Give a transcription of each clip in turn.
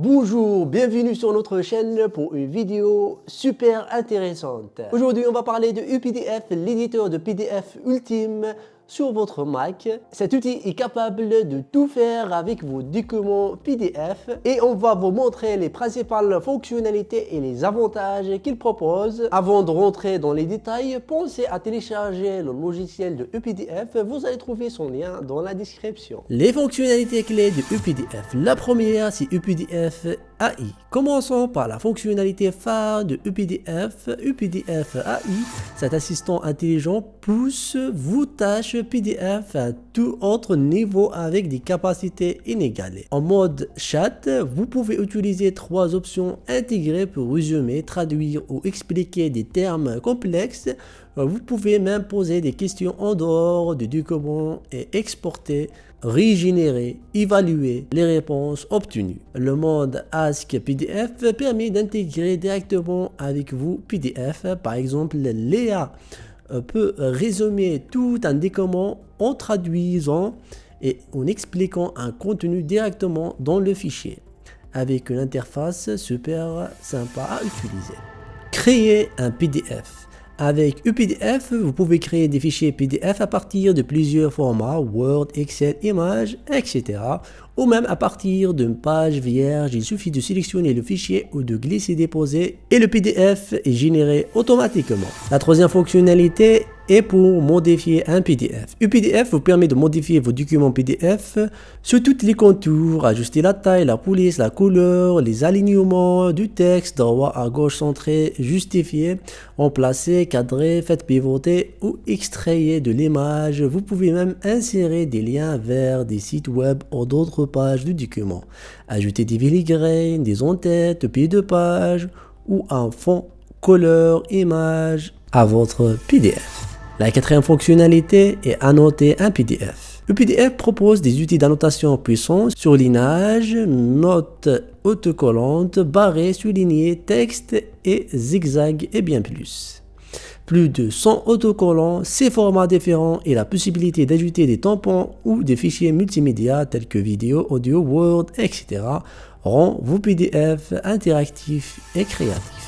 Bonjour, bienvenue sur notre chaîne pour une vidéo super intéressante. Aujourd'hui, on va parler de UPDF, l'éditeur de PDF ultime sur votre Mac. Cet outil est capable de tout faire avec vos documents PDF et on va vous montrer les principales fonctionnalités et les avantages qu'il propose. Avant de rentrer dans les détails, pensez à télécharger le logiciel de UPDF. Vous allez trouver son lien dans la description. Les fonctionnalités clés de UPDF. La première, c'est UPDF AI. Commençons par la fonctionnalité phare de UPDF. UPDF AI, cet assistant intelligent pousse vos tâches PDF à tout autre niveau avec des capacités inégalées. En mode chat, vous pouvez utiliser 3 options intégrées pour résumer, traduire ou expliquer des termes complexes. Vous pouvez même poser des questions en dehors du document et exporter, régénérer, évaluer les réponses obtenues. Le mode Ask PDF permet d'intégrer directement avec vous PDF. Par exemple, Léa peut résumer tout un document en traduisant et en expliquant un contenu directement dans le fichier, avec une interface super sympa à utiliser. Créer un PDF. Avec UPDF, vous pouvez créer des fichiers PDF à partir de plusieurs formats, Word, Excel, images, etc. Ou même à partir d'une page vierge. Il suffit de sélectionner le fichier ou de glisser-déposer et le PDF est généré automatiquement. La troisième fonctionnalité est pour modifier un PDF. UPDF vous permet de modifier vos documents PDF sur tous les contours, ajuster la taille, la police, la couleur, les alignements du texte, droit à gauche centré, justifier, remplacer, cadrer, faites pivoter ou extrayer de l'image. Vous pouvez même insérer des liens vers des sites web ou d'autres pages du document. Ajouter des filigranes, des en-têtes, pieds de page ou un fond couleur image à votre PDF. La quatrième fonctionnalité est annoter un PDF. Le PDF propose des outils d'annotation puissants, surlignage, notes autocollantes, barrés, soulignés, texte et zigzag et bien plus. Plus de 100 autocollants, 6 formats différents et la possibilité d'ajouter des tampons ou des fichiers multimédia tels que vidéo, audio, Word, etc. rend vos PDF interactifs et créatifs.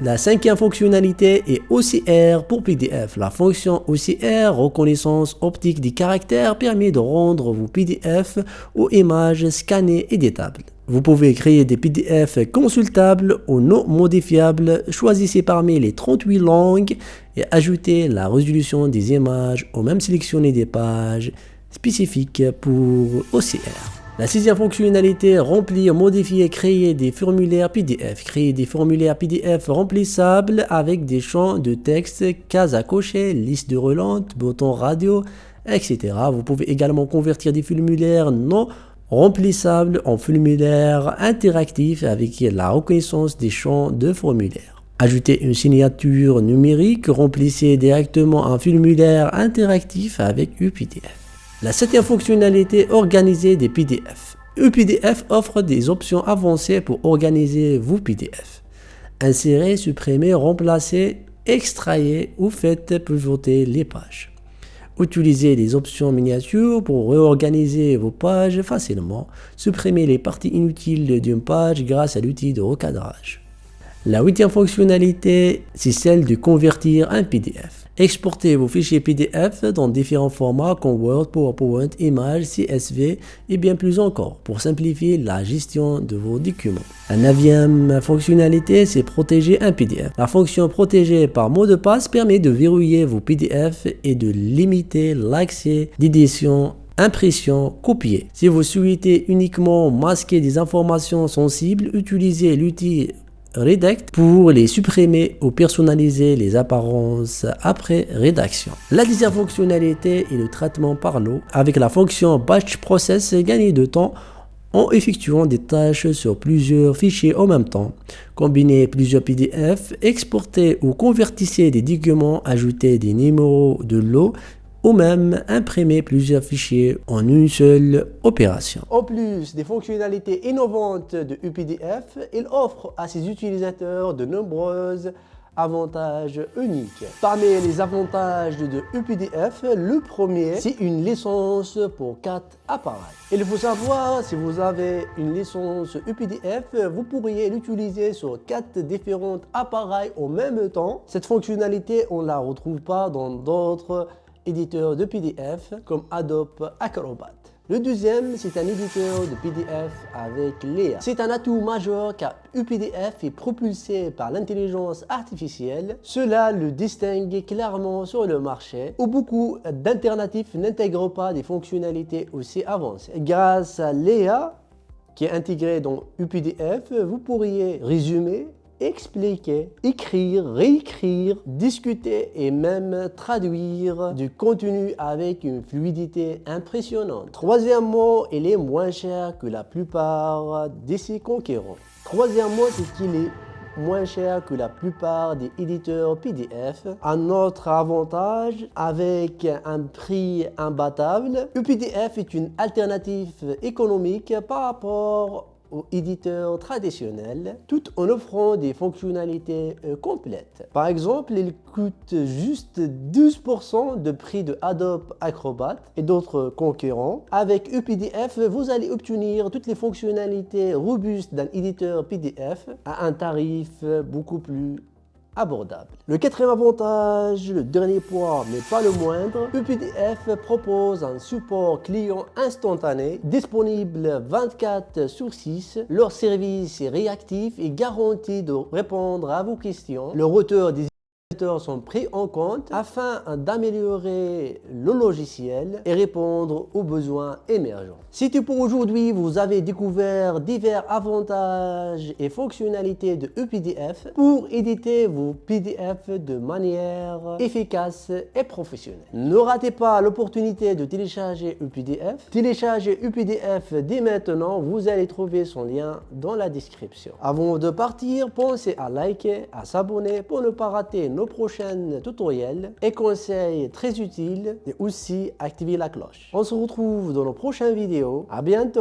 La cinquième fonctionnalité est OCR pour PDF. La fonction OCR, reconnaissance optique des caractères, permet de rendre vos PDF aux images scannées éditables. Vous pouvez créer des PDF consultables ou non modifiables. Choisissez parmi les 38 langues et ajoutez la résolution des images ou même sélectionner des pages spécifiques pour OCR. La sixième fonctionnalité, remplir, modifier, créer des formulaires PDF. Créer des formulaires PDF remplissables avec des champs de texte, cases à cocher, liste de relantes, boutons radio, etc. Vous pouvez également convertir des formulaires non remplissables en formulaires interactifs avec la reconnaissance des champs de formulaire. Ajoutez une signature numérique, remplissez directement un formulaire interactif avec UPDF. La septième fonctionnalité, organiser des PDF. UPDF offre des options avancées pour organiser vos PDF. Insérer, supprimer, remplacer, extraire ou faites pivoter les pages. Utilisez les options miniatures pour réorganiser vos pages facilement. Supprimez les parties inutiles d'une page grâce à l'outil de recadrage. La huitième fonctionnalité, c'est celle de convertir un PDF. Exportez vos fichiers PDF dans différents formats comme Word, PowerPoint, images, CSV et bien plus encore pour simplifier la gestion de vos documents. La neuvième fonctionnalité, c'est protéger un PDF. La fonction protéger par mot de passe permet de verrouiller vos PDF et de limiter l'accès d'édition, impression, copier. Si vous souhaitez uniquement masquer des informations sensibles, utilisez l'outil Redact pour les supprimer ou personnaliser les apparences après rédaction. La dixième fonctionnalité est le traitement par lot. Avec la fonction Batch Process, gagnez de temps en effectuant des tâches sur plusieurs fichiers en même temps. Combinez plusieurs PDF, exportez ou convertissez des documents, ajoutez des numéros de lot ou même imprimer plusieurs fichiers en une seule opération. En plus des fonctionnalités innovantes de UPDF, il offre à ses utilisateurs de nombreux avantages uniques. Parmi les avantages de UPDF, le premier, c'est une licence pour 4 appareils. Il faut savoir, si vous avez une licence UPDF, vous pourriez l'utiliser sur 4 différents appareils en même temps. Cette fonctionnalité, on ne la retrouve pas dans d'autres éditeurs de PDF comme Adobe Acrobat. Le deuxième, c'est un éditeur de PDF avec Lea. C'est un atout majeur car UPDF est propulsé par l'intelligence artificielle. Cela le distingue clairement sur le marché où beaucoup d'alternatives n'intègrent pas des fonctionnalités aussi avancées. Grâce à Lea, qui est intégré dans UPDF, vous pourriez résumer, expliquer, écrire, réécrire, discuter et même traduire du contenu avec une fluidité impressionnante. Troisièmement, il est moins cher que la plupart de ses concurrents. Troisièmement, c'est qu'il est moins cher que la plupart des éditeurs PDF. Un autre avantage, avec un prix imbattable, UPDF est une alternative économique par rapport aux éditeurs traditionnels, tout en offrant des fonctionnalités complètes. Par exemple, il coûte juste 12% de prix de Adobe Acrobat et d'autres concurrents. Avec UPDF, vous allez obtenir toutes les fonctionnalités robustes d'un éditeur PDF à un tarif beaucoup plus abordable. Le quatrième avantage, le dernier point mais pas le moindre, UPDF propose un support client instantané, disponible 24/6. Leur service est réactif et garantit de répondre à vos questions. Le routeur des sont pris en compte afin d'améliorer le logiciel et répondre aux besoins émergents. C'est tout pour aujourd'hui. Vous avez découvert divers avantages et fonctionnalités de UPDF pour éditer vos PDF de manière efficace et professionnelle. Ne ratez pas l'opportunité de télécharger UPDF. Téléchargez UPDF dès maintenant. Vous allez trouver son lien dans la description. Avant de partir, pensez à liker, à s'abonner pour ne pas rater nos prochains tutoriels et conseils très utiles et aussi activer la cloche. On se retrouve dans nos prochaines vidéos. À bientôt!